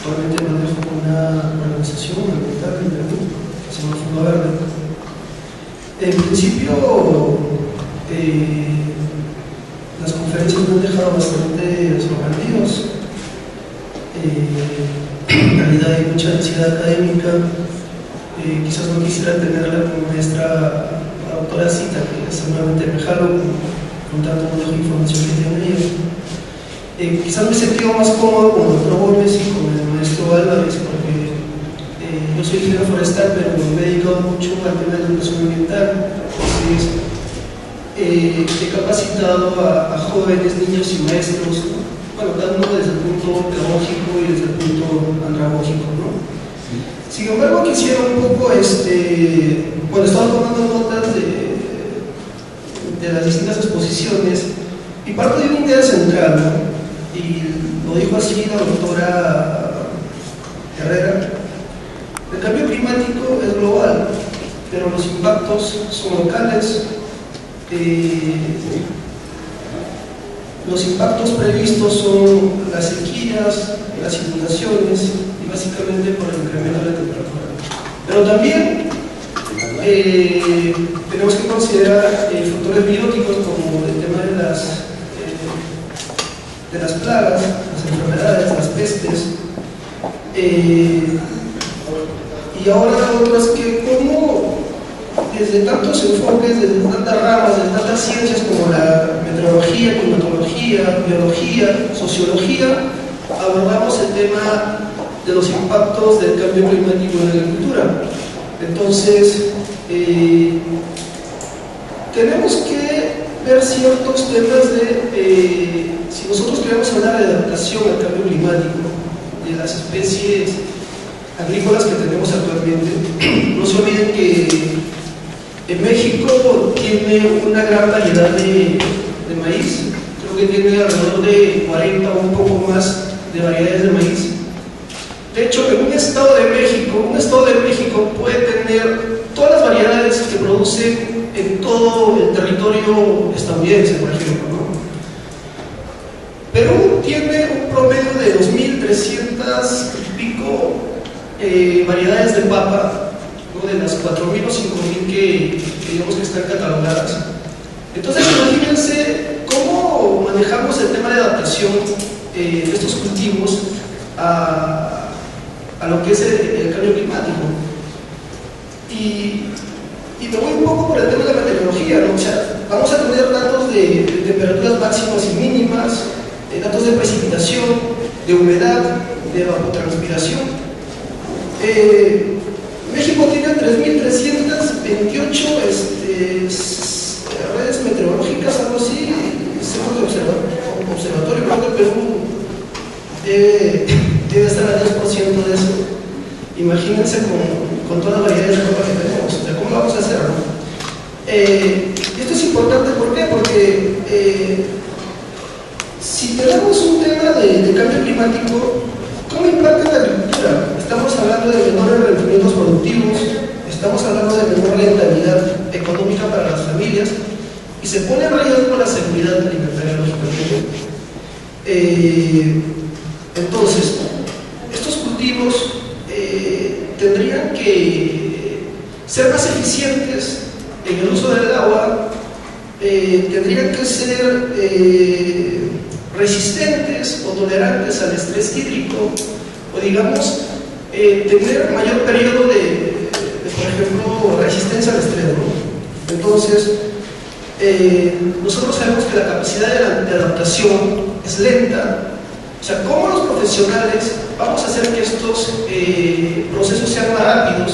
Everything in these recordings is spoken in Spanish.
Actualmente manejo una organización ambiental en Perú que se llama Fondo Verde. En principio, las conferencias me han dejado bastante sorprendidos. En realidad hay mucha densidad académica. Quizás no quisiera tenerla como maestra la doctora Cita, que seguramente me jalo con tanto manejo de información que tiene ella. Quizás me he sentido más cómodo con el doctor Gómez y con el maestro Álvarez, porque yo soy ingeniero forestal, pero me he dedicado mucho al tema de la educación ambiental. Entonces, he capacitado a jóvenes, niños y maestros, ¿no? Bueno, cada uno desde el punto pedagógico y desde el punto andragógico, ¿no? Sin embargo, quisiera un poco, bueno, estaba tomando notas de las distintas exposiciones y parto de una idea central, ¿no? Y lo dijo así la doctora Herrera: el cambio climático es global, pero los impactos son locales. Los impactos previstos son las sequías, las inundaciones y básicamente por el incremento de la temperatura. Pero también tenemos que considerar factores bióticos como el tema de las plagas, las enfermedades, las pestes. Y ahora lo otro es que como desde tantos enfoques, desde tantas ramas, desde tantas ciencias como la meteorología, climatología, biología, sociología, abordamos el tema de los impactos del cambio climático en la agricultura. Entonces, tenemos que ver ciertos temas de, si nosotros queremos hablar de adaptación al cambio climático, de las especies agrícolas que tenemos actualmente, no se olviden que en México tiene una gran variedad de maíz. Creo que tiene alrededor de 40 o un poco más de variedades de maíz. De hecho, en un estado de México puede tener todas las variedades que producen en todo el territorio estadounidense, por ejemplo, ¿no? Perú tiene un promedio de 2.300 y pico variedades de papa, ¿no? De las 4.000 o 5.000 que digamos que están catalogadas. Entonces, imagínense cómo manejamos el tema de adaptación de estos cultivos a lo que es el cambio climático. Y me voy un poco por el tema de la meteorología, ¿no? O sea, vamos a tener datos de temperaturas máximas y mínimas, datos de precipitación, de humedad, de evapotranspiración. México tiene 3.328 redes meteorológicas, algo así, centros de observatorio. Creo que Perú debe estar al 10% de eso. Imagínense con todas las variedades de ropa que tenemos. O sea, ¿cómo vamos a hacerlo? Esto es importante, ¿por qué? Porque si tenemos un tema de cambio climático, ¿cómo impacta la agricultura? Estamos hablando de menores rendimientos productivos, estamos hablando de menor rentabilidad económica para las familias y se pone en riesgo la seguridad alimentaria, lógicamente. Entonces, estos cultivos tendrían que ser más eficientes en el uso del agua, tendrían que ser resistentes o tolerantes al estrés hídrico, o digamos, tener mayor periodo de, por ejemplo, resistencia al estrés, ¿no? Entonces, nosotros sabemos que la capacidad de adaptación es lenta. O sea, ¿cómo los profesionales vamos a hacer que estos procesos sean más rápidos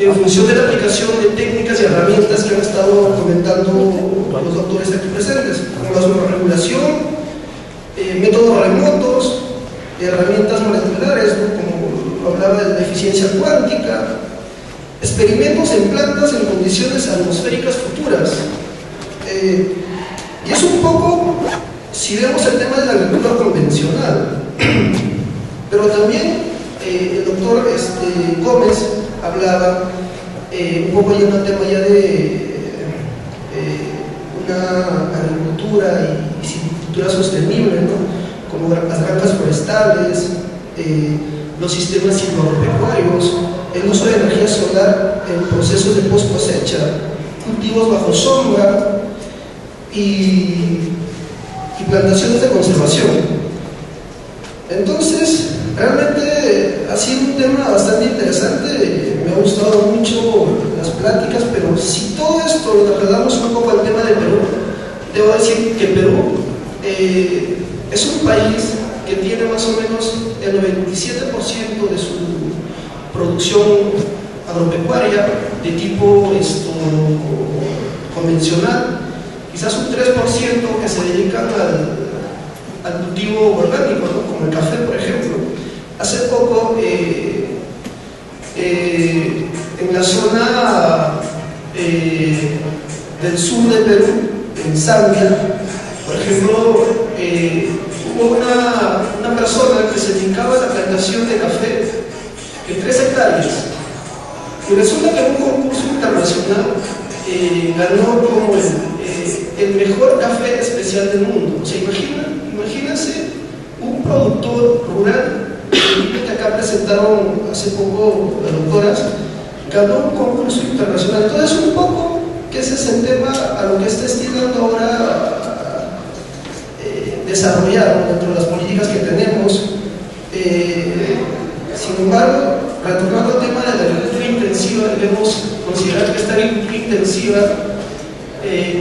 en función de la aplicación de técnicas y herramientas que han estado comentando los doctores aquí presentes, como la sobreregulación, métodos remotos, herramientas moleculares, ¿no? Como hablaba de la eficiencia cuántica, experimentos en plantas en condiciones atmosféricas futuras? Y es un poco, si vemos el tema de la agricultura convencional, pero también el doctor Gómez hablaba un poco ya un tema ya de una agricultura y silvicultura sostenible, ¿no? Como las granjas forestales, los sistemas silvopecuarios, el uso de energía solar en procesos de post cosecha, cultivos bajo sombra y plantaciones de conservación. Entonces, realmente ha sido un tema bastante interesante, me ha gustado mucho las pláticas, pero si todo esto lo trasladamos un poco al tema de Perú, debo decir que Perú es un país que tiene más o menos el 97% de su producción agropecuaria de tipo convencional, quizás un 3% que se dedican al cultivo orgánico, ¿no? Como el café, por ejemplo. Hace poco, en la zona del sur de Perú, en Zambia, por ejemplo, hubo una persona que se dedicaba a la plantación de café en 3 hectáreas. Y resulta que en un concurso internacional ganó como el mejor café especial del mundo. O sea, imagínense un productor rural, que acá presentaron hace poco las doctoras, ganó un concurso internacional. Entonces, un poco que ese es el tema a lo que está estirando ahora desarrollar dentro de las políticas que tenemos. Sin embargo, retornando al tema de la agricultura intensiva, debemos considerar que esta agricultura intensiva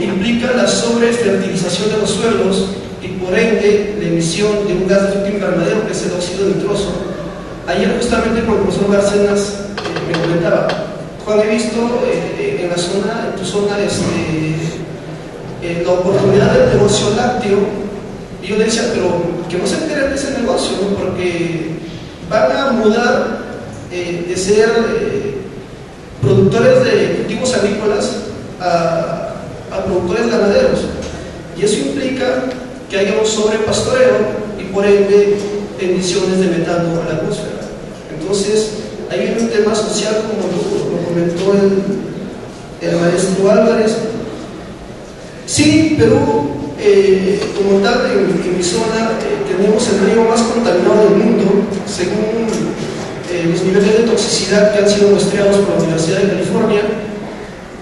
implica la sobrefertilización de los suelos y por ende la emisión de un gas de efecto invernadero que es el óxido nitroso. Ayer justamente con el profesor Bárcenas me comentaba, Juan, he visto en tu zona la oportunidad del negocio lácteo, y yo le decía, pero que no se enteren de ese negocio, ¿no? Porque van a mudar de ser productores de cultivos agrícolas a productores ganaderos, y eso implica que haya un sobrepastoreo y por ende emisiones de metano a la atmósfera. Entonces, ahí viene un tema social, como lo comentó el maestro Álvarez. Sí, Perú, como tal, en mi zona, tenemos el río más contaminado del mundo, según los niveles de toxicidad que han sido muestreados por la Universidad de California.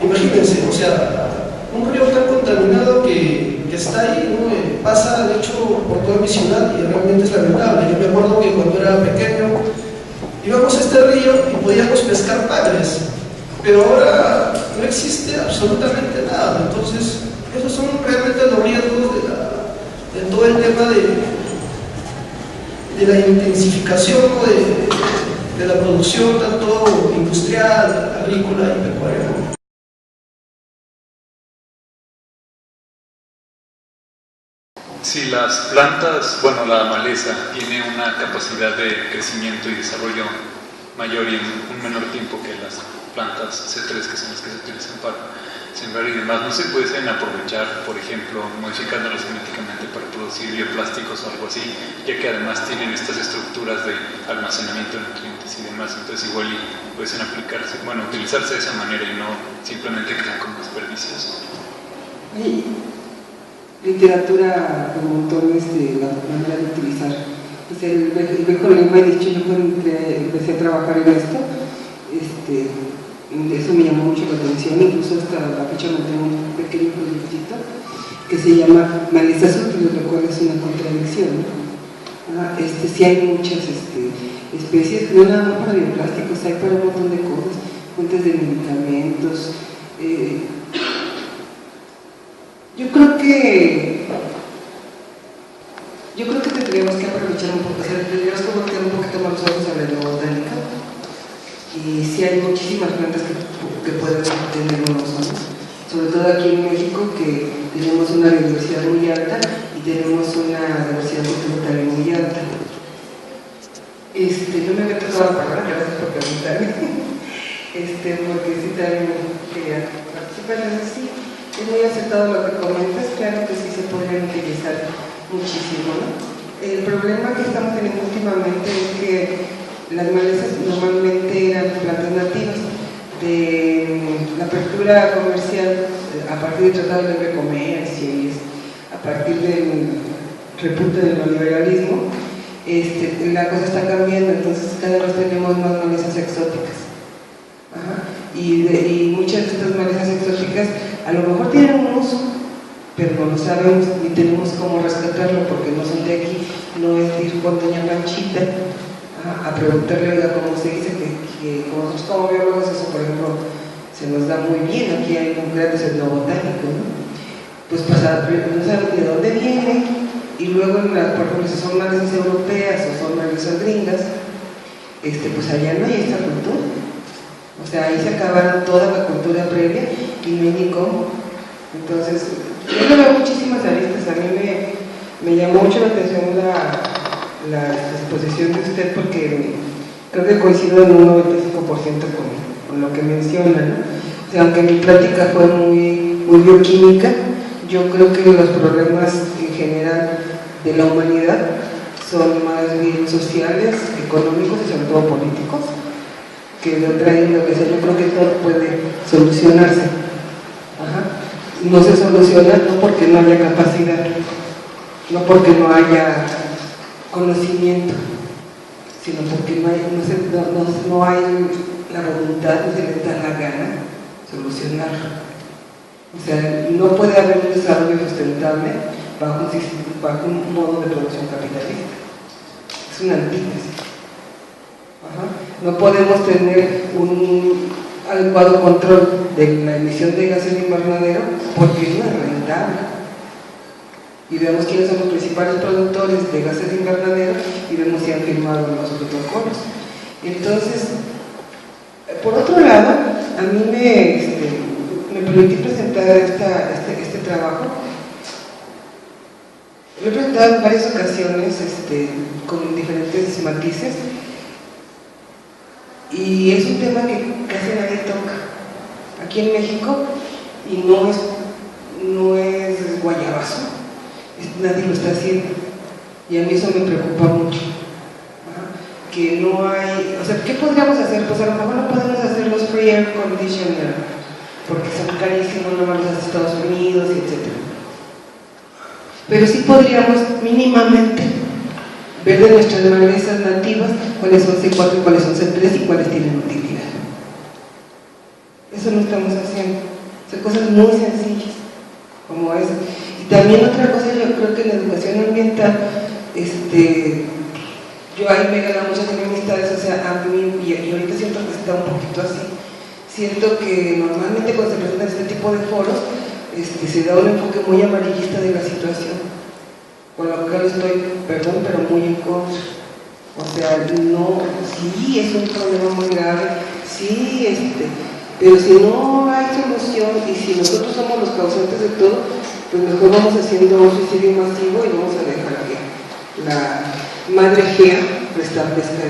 Imagínense, o sea, un río tan contaminado que está ahí, ¿no? Pasa de hecho por toda mi ciudad y realmente es lamentable. Yo me acuerdo que cuando era pequeño íbamos a este río y podíamos pescar pagres, pero ahora no existe absolutamente nada. Entonces, esos son realmente los riesgos de todo el tema de la intensificación, ¿no? de la producción tanto industrial, agrícola y pecuaria, ¿no? Si las plantas, bueno, la maleza tiene una capacidad de crecimiento y desarrollo mayor y en un menor tiempo que las plantas C3, que son las que se utilizan para sembrar y demás, ¿no se pueden aprovechar, por ejemplo, modificándolas genéticamente para producir bioplásticos o algo así, ya que además tienen estas estructuras de almacenamiento de nutrientes y demás? Entonces igual y pueden aplicarse, bueno, utilizarse de esa manera y no simplemente que sean como desperdicios. Literatura como autores de la manera de utilizar. Pues el viejo lengua he dicho, yo cuando empecé a trabajar en esto, eso me llamó mucho la atención, incluso hasta la fecha me tengo un pequeño proyectito que se llama malezas útiles, lo cual es una contradicción, ¿no? Sí hay muchas especies, no nada más para bioplásticos, hay para un montón de cosas, fuentes de medicamentos. Yo creo que tendríamos que aprovechar un poco, o sea, tendríamos que voltear un poquito más los ojos a la botánica, y sí hay muchísimas plantas que pueden tener unos zonas, sobre todo aquí en México, que tenemos una biodiversidad muy alta y tenemos una diversidad cultural muy alta. No me había tocado la palabra, gracias por preguntarme, porque sí también quería participar en eso. Es muy acertado lo que comentas, claro que sí se podrían utilizar muchísimo, ¿no? El problema que estamos teniendo últimamente es que las malezas normalmente eran plantas nativas. De la apertura comercial a partir del Tratado de Libre Comercio y a partir del repunte del neoliberalismo, la cosa está cambiando, entonces cada vez tenemos más malezas exóticas. Ajá. Y muchas de estas malezas exóticas a lo mejor tienen un uso, pero no lo sabemos ni tenemos cómo rescatarlo porque no son de aquí. No es ir con doña Panchita a preguntarle, oiga, cómo se dice que como nosotros como biólogos eso, por ejemplo, se nos da muy bien. Aquí hay un gran etnobotánico, ¿no? Pues no sabemos de dónde viene, y luego, por ejemplo, si son malezas europeas o son malezas gringas, pues allá no hay esta cultura. O sea, ahí se acabaron toda la cultura previa y no hay ni cómo. Entonces, yo le veo muchísimas aristas. A mí me llamó mucho la atención la exposición de usted porque creo que coincido en un 95% con lo que menciona, ¿no? O sea, aunque mi plática fue muy bioquímica, yo creo que los problemas en general de la humanidad son más bien sociales, económicos y sobre todo políticos, que de otra índole. O sea, yo creo que todo puede solucionarse. Ajá. No se soluciona no porque no haya capacidad, no porque no haya conocimiento, sino porque no hay la voluntad, no se les da la gana solucionarlo. O sea, no puede haber un desarrollo sustentable bajo un modo de producción capitalista. Es una antítesis. No podemos tener un adecuado control de la emisión de gases de invernadero porque no es rentable. Y vemos quiénes son los principales productores de gases de invernadero y vemos si han firmado los protocolos. Entonces, por otro lado, a mí me permití presentar este trabajo. Lo he presentado en varias ocasiones con diferentes matices, y es un tema que casi nadie toca aquí en México, y no es guayabazo, nadie lo está haciendo, y a mí eso me preocupa mucho. Que no hay, o sea, ¿qué podríamos hacer? Pues a lo mejor no podemos hacer los free air conditioner porque son carísimos, no vamos a Estados Unidos, etc. Pero sí podríamos mínimamente ver de nuestras malezas nativas cuáles son C4 y cuáles son C3 y cuáles tienen utilidad. Eso no estamos haciendo. Son cosas muy sencillas como esa. Y también otra cosa, yo creo que en la educación ambiental, yo ahí me he ganado muchas amistades, o sea, a mí, y ahorita siento que está un poquito así. Siento que normalmente cuando se presentan este tipo de foros, se da un enfoque muy amarillista de la situación, con lo cual estoy, perdón, pero muy en contra. O sea, no, sí es un problema muy grave, sí, pero si no hay solución y si nosotros somos los causantes de todo, pues mejor vamos haciendo un suicidio masivo y vamos a dejar que la madre Gea restablezca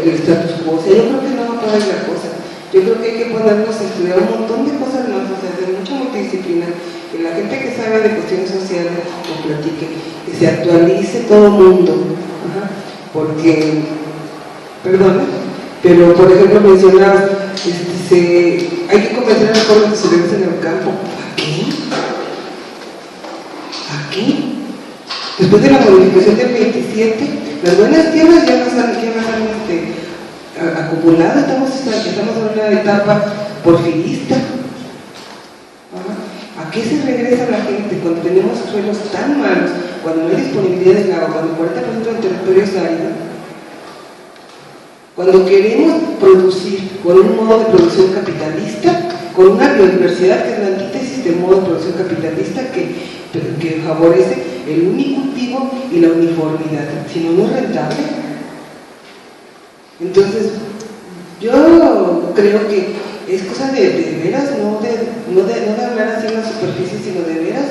el status quo. O sea, yo creo que no va a poder la cosa. Yo creo que hay que ponernos a estudiar un montón de cosas más, o sea, de mucha multidisciplina, que la gente que sabe de cuestiones sociales nos platique, que se actualice todo el mundo. Porque, perdón, pero por ejemplo mencionabas, hay que convencer a los jóvenes que se regresen al campo. ¿A qué? Después de la modificación del 27, las buenas tierras ya las han acumulado, estamos en una etapa porfirista. ¿A qué se regresa la gente cuando tenemos suelos tan malos, cuando no hay disponibilidad de agua, cuando el 40% del territorio es árido? Cuando queremos producir con un modo de producción capitalista, con una biodiversidad que es la antítesis del modo de producción capitalista que favorece el unicultivo y la uniformidad, si no, no es rentable. Entonces, yo creo que es cosa de veras, no de hablar así en la superficie, sino de veras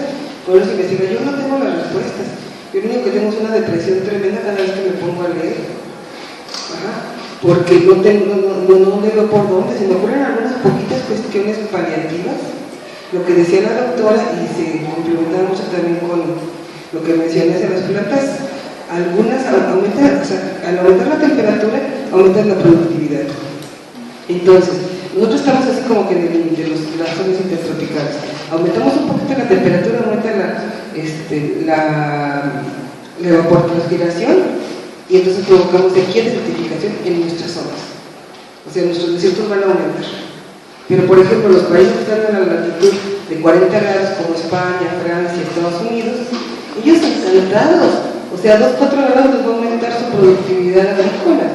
poderlos investigar. Yo no tengo las respuestas, yo lo único que tengo es una depresión tremenda cada vez que me pongo a leer. Porque no leo por dónde, se me ocurren algunas poquitas cuestiones paliativas, lo que decía la doctora, y se complementaba mucho también con lo que mencionas de las plantas. Algunas aumentan, o sea, al aumentar la temperatura, aumentan la productividad. Entonces, nosotros estamos así como que en el límite de las zonas intertropicales. Aumentamos un poquito la temperatura, aumenta la evapotranspiración, y entonces provocamos sequía de certificación en nuestras zonas. O sea, nuestros desiertos van a aumentar. Pero, por ejemplo, los países que están a la latitud de 40 grados, como España, Francia, Estados Unidos, ellos encantados. O sea, 2-4 grados les va a aumentar su productividad agrícola.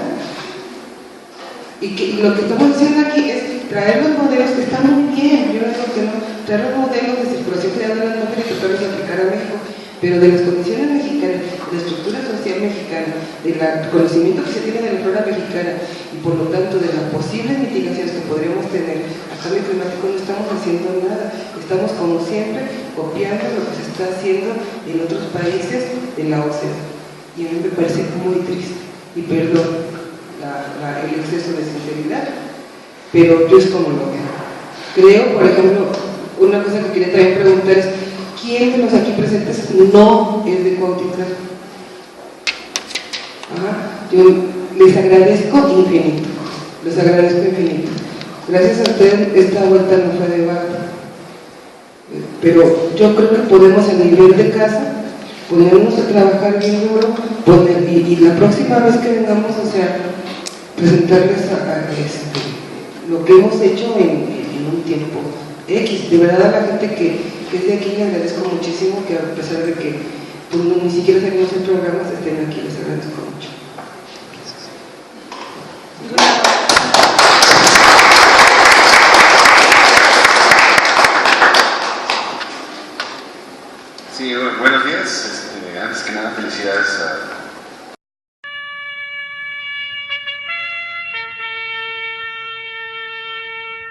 Y lo que estamos haciendo aquí es traer los modelos que están muy bien, yo no digo que no, traer los modelos de circulación general de la atmósfera y tratarlos de aplicar a México, pero de las condiciones mexicanas, de la estructura social mexicana, del conocimiento que se tiene de la flora mexicana y por lo tanto de las posibles mitigaciones que podríamos tener a cambio climático, no estamos haciendo nada, estamos como siempre copiando lo que se está haciendo en otros países de la OCDE, y a mí me parece muy triste, y perdón el exceso de sinceridad, pero yo es como lo veo. Creo, por ejemplo, una cosa que quería también preguntar es, ¿quién de los aquí presentes no es de Cuautitlán? Yo les agradezco infinito, les agradezco infinito. Gracias a ustedes esta vuelta no fue de barro, pero yo creo que podemos a nivel de casa ponernos a trabajar bien duro, y la próxima vez que vengamos, o sea, presentarles lo que hemos hecho en un tiempo X. De verdad, a la gente que es de aquí, les agradezco muchísimo que a pesar de que pues, ni siquiera salimos en programas, estén aquí, les agradezco mucho. Sí, buenos días.